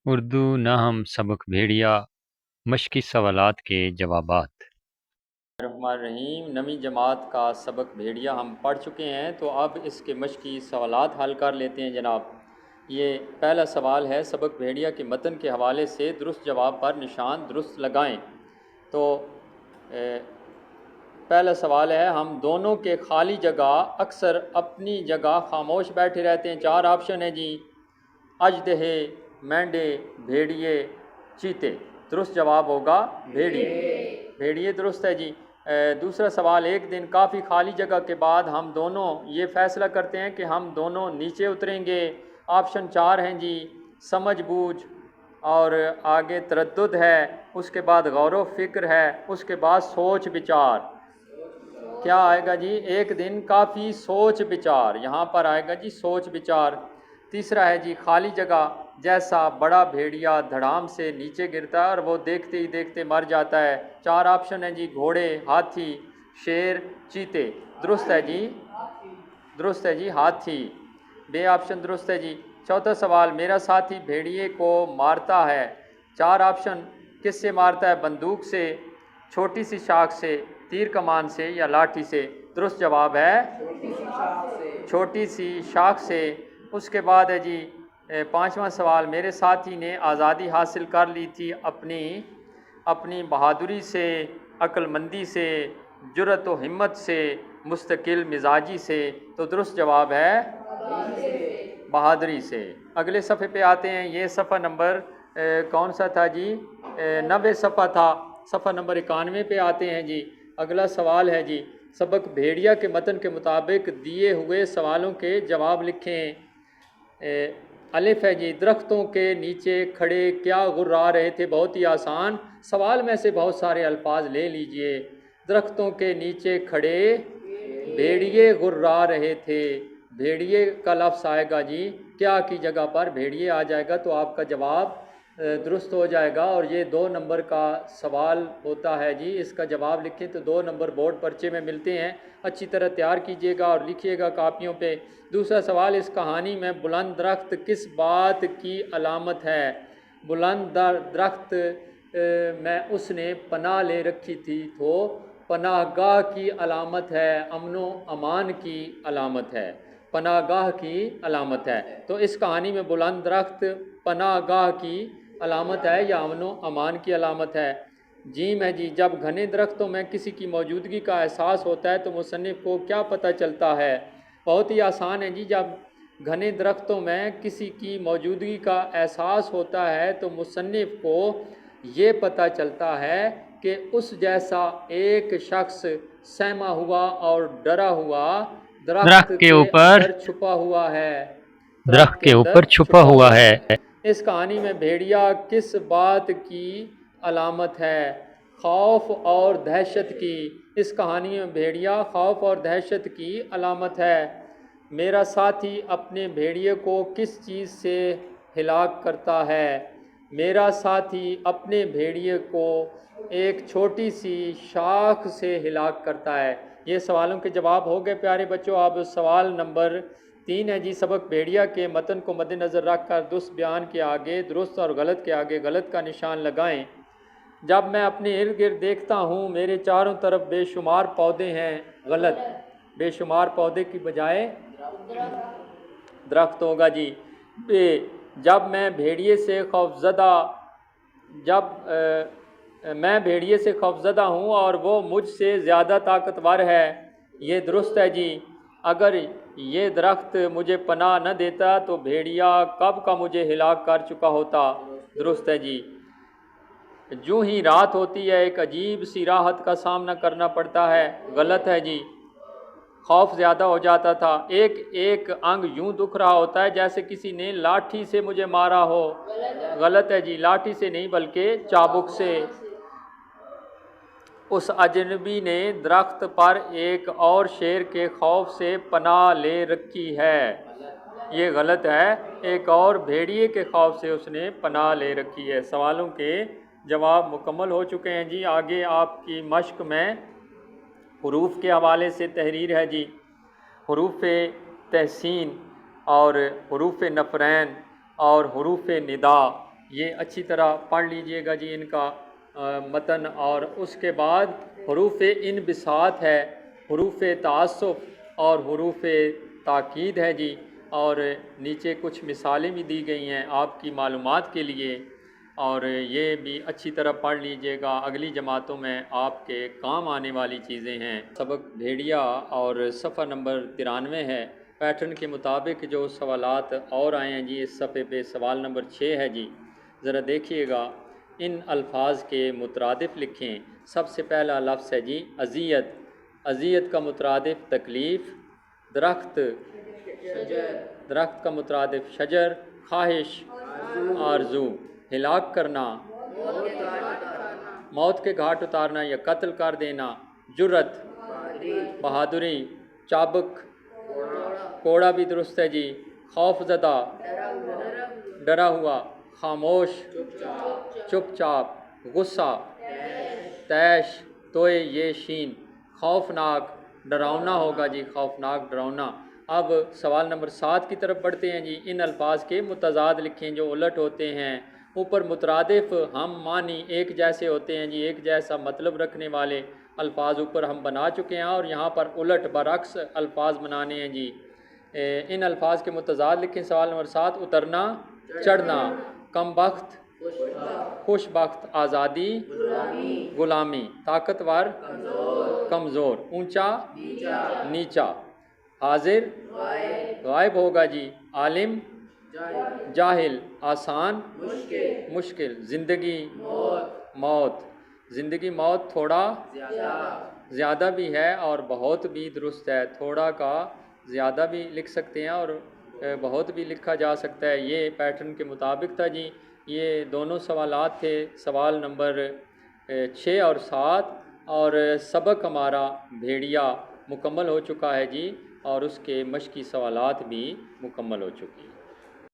اردو نحم سبق بھیڑیا مشقی سوالات کے جوابات۔ الرحمن الرحیم، نویں جماعت کا سبق بھیڑیا ہم پڑھ چکے ہیں، تو اب اس کے مشقی سوالات حل کر لیتے ہیں جناب۔ یہ پہلا سوال ہے، سبق بھیڑیا کے متن کے حوالے سے درست جواب پر نشان درست لگائیں۔ تو پہلا سوال ہے، ہم دونوں کے خالی جگہ اکثر اپنی جگہ خاموش بیٹھے رہتے ہیں۔ 4 آپشن ہیں جی: اژدہے، مینڈے، بھیڑیے، چیتے۔ درست جواب ہوگا بھیڑیے۔ بھیڑیے درست ہے جی۔ دوسرا سوال، ایک دن کافی خالی جگہ کے بعد ہم دونوں یہ فیصلہ کرتے ہیں کہ ہم دونوں نیچے اتریں گے۔ آپشن 4 ہیں جی: سمجھ بوجھ، اور آگے تردد ہے، اس کے بعد غور و فکر ہے، اس کے بعد سوچ بچار۔ کیا آئے گا جی؟ ایک دن کافی سوچ بچار، یہاں پر آئے گا جی سوچ بچار۔ تیسرا ہے جی: خالی جگہ جیسا بڑا بھیڑیا دھڑام سے نیچے گرتا ہے اور وہ دیکھتے ہی دیکھتے مر جاتا ہے۔ 4 آپشن ہیں جی: گھوڑے، ہاتھی، شیر، چیتے۔ درست ہے جی، درست ہے جی ہاتھی۔ بے آپشن درست ہے جی۔ چوتھا سوال، میرا ساتھی بھیڑیے کو مارتا ہے۔ 4 آپشن: کس سے مارتا ہے؟ بندوق سے، چھوٹی سی شاخ سے، تیر کمان سے، یا لاٹھی سے۔ درست جواب ہے چھوٹی سی شاخ سے۔ اس کے بعد ہے جی 5واں سوال، میرے ساتھی نے آزادی حاصل کر لی تھی اپنی بہادری سے، عقل مندی سے، جرأت و ہمت سے، مستقل مزاجی سے۔ تو درست جواب ہے بہادری سے۔ اگلے صفحے پہ آتے ہیں، یہ صفحہ نمبر کون سا تھا جی؟ 90 صفحہ تھا، صفحہ نمبر 91 پہ آتے ہیں جی۔ اگلا سوال ہے جی، سبق بھیڑیا کے متن کے مطابق دیے ہوئے سوالوں کے جواب لکھیں۔ الف ہے جی، درختوں کے نیچے کھڑے کیا غرا رہے تھے؟ بہت ہی آسان، سوال میں سے بہت سارے الفاظ لے لیجئے۔ درختوں کے نیچے کھڑے بھیڑیے غرا رہے تھے۔ بھیڑیے کا لفظ آئے گا جی کیا کی جگہ پر بھیڑیے آ جائے گا، تو آپ کا جواب درست ہو جائے گا۔ اور یہ 2 نمبر کا سوال ہوتا ہے جی، اس کا جواب لکھیں تو 2 نمبر بورڈ پرچے میں ملتے ہیں۔ اچھی طرح تیار کیجئے گا اور لکھیے گا کاپیوں پہ۔ دوسرا سوال، اس کہانی میں بلند درخت کس بات کی علامت ہے؟ بلند درخت میں اس نے پناہ لے رکھی تھی، تو پناہ گاہ کی علامت ہے، امن و امان کی علامت ہے، پناہ گاہ کی علامت ہے۔ تو اس کہانی میں بلند درخت پناہ گاہ کی علامت ہے یا امن و امان کی علامت ہے؟ جیم ہے جی، جب گھنے درختوں میں کسی کی موجودگی کا احساس ہوتا ہے تو مصنف کو کیا پتہ چلتا ہے؟ بہت ہی آسان ہے جی، جب گھنے درختوں میں کسی کی موجودگی کا احساس ہوتا ہے تو مصنف کو یہ پتہ چلتا ہے کہ اس جیسا ایک شخص سہما ہوا اور ڈرا ہوا درخت کے اندر چھپا ہوا ہے۔ درخت کے اوپر چھپا ہوا ہے۔ اس کہانی میں بھیڑیا کس بات کی علامت ہے؟ خوف اور دہشت کی۔ اس کہانی میں بھیڑیا خوف اور دہشت کی علامت ہے۔ میرا ساتھی اپنے بھیڑیے کو کس چیز سے ہلاک کرتا ہے؟ میرا ساتھی اپنے بھیڑیے کو ایک چھوٹی سی شاخ سے ہلاک کرتا ہے۔ یہ سوالوں کے جواب ہو گئے پیارے بچوں۔ اب سوال نمبر 3 ہے جی، سبق بھیڑیا کے متن کو مد نظر رکھ کر درست بیان کے آگے درست اور غلط کے آگے غلط کا نشان لگائیں۔ جب میں اپنے ارد گرد دیکھتا ہوں میرے چاروں طرف بے شمار پودے ہیں۔ غلط، بے شمار پودے کی بجائے درخت ہوگا جی۔ جب میں بھیڑیے سے خوفزدہ ہوں اور وہ مجھ سے زیادہ طاقتور ہے۔ یہ درست ہے جی۔ اگر یہ درخت مجھے پناہ نہ دیتا تو بھیڑیا کب کا مجھے ہلاک کر چکا ہوتا۔ درست ہے جی۔ جو ہی رات ہوتی ہے ایک عجیب سی راحت کا سامنا کرنا پڑتا ہے۔ غلط ہے جی، خوف زیادہ ہو جاتا تھا۔ ایک انگ یوں دکھ رہا ہوتا ہے جیسے کسی نے لاٹھی سے مجھے مارا ہو۔ غلط ہے جی، لاٹھی سے نہیں بلکہ چابک سے۔ اس اجنبی نے درخت پر ایک اور شیر کے خوف سے پناہ لے رکھی ہے۔ یہ غلط ہے، ایک اور بھیڑیے کے خوف سے اس نے پناہ لے رکھی ہے۔ سوالوں کے جواب مکمل ہو چکے ہیں جی۔ آگے آپ کی مشق میں حروف کے حوالے سے تحریر ہے جی۔ حروف تحسین اور حروف نفرین اور حروف ندا یہ اچھی طرح پڑھ لیجئے گا جی ان کا متن، اور اس کے بعد حروف انبساط ہے، حروف تعسف اور حروف تاکید ہے جی، اور نیچے کچھ مثالیں بھی دی گئی ہیں آپ کی معلومات کے لیے، اور یہ بھی اچھی طرح پڑھ لیجئے گا، اگلی جماعتوں میں آپ کے کام آنے والی چیزیں ہیں۔ سبق بھیڑیا اور صفحہ نمبر 93 ہے، پیٹرن کے مطابق جو سوالات اور آئے ہیں جی، اس صفحے پہ سوال نمبر 6 ہے جی، ذرا دیکھیے گا، ان الفاظ کے مترادف لکھیں۔ سب سے پہلا لفظ ہے جی اذیت، اذیت کا مترادف تکلیف، درخت، درخت کا مترادف شجر، خواہش، آرزو، ہلاک کرنا، موت کے گھاٹ اتارنا یا قتل کر دینا، جرت، بہادری، چابک، کوڑا بھی درست ہے جی، خوف زدہ، ڈرا ہوا، خاموش، چپ چاپ، غصہ، تیش، توئے یہ شین، خوفناک، ڈراؤنا ہوگا جی، خوفناک، ڈراؤنا۔ اب سوال نمبر 7 کی طرف بڑھتے ہیں جی، ان الفاظ کے متضاد لکھیں جو الٹ ہوتے ہیں۔ اوپر مترادف ہم معنی ایک جیسے ہوتے ہیں جی، ایک جیسا مطلب رکھنے والے الفاظ اوپر ہم بنا چکے ہیں، اور یہاں پر الٹ برعکس الفاظ بنانے ہیں جی۔ ان الفاظ کے متضاد لکھیں۔ سوال نمبر 7، اترنا، چڑھنا، کم بخت، خوش بخت، آزادی، غلامی، طاقتور، کمزور، اونچا، نیچا، حاضر، غائب ہوگا جی، عالم، جاہل، آسان، مشکل، زندگی، موت، زندگی موت تھوڑا زیادہ بھی ہے اور بہت بھی درست ہے، تھوڑا کا زیادہ بھی لکھ سکتے ہیں اور بہت بھی لکھا جا سکتا ہے۔ یہ پیٹرن کے مطابق تھا جی، یہ دونوں سوالات تھے، سوال نمبر 6 اور 7، اور سبق ہمارا بھیڑیا مکمل ہو چکا ہے جی، اور اس کے مشقی سوالات بھی مکمل ہو چکی ہیں۔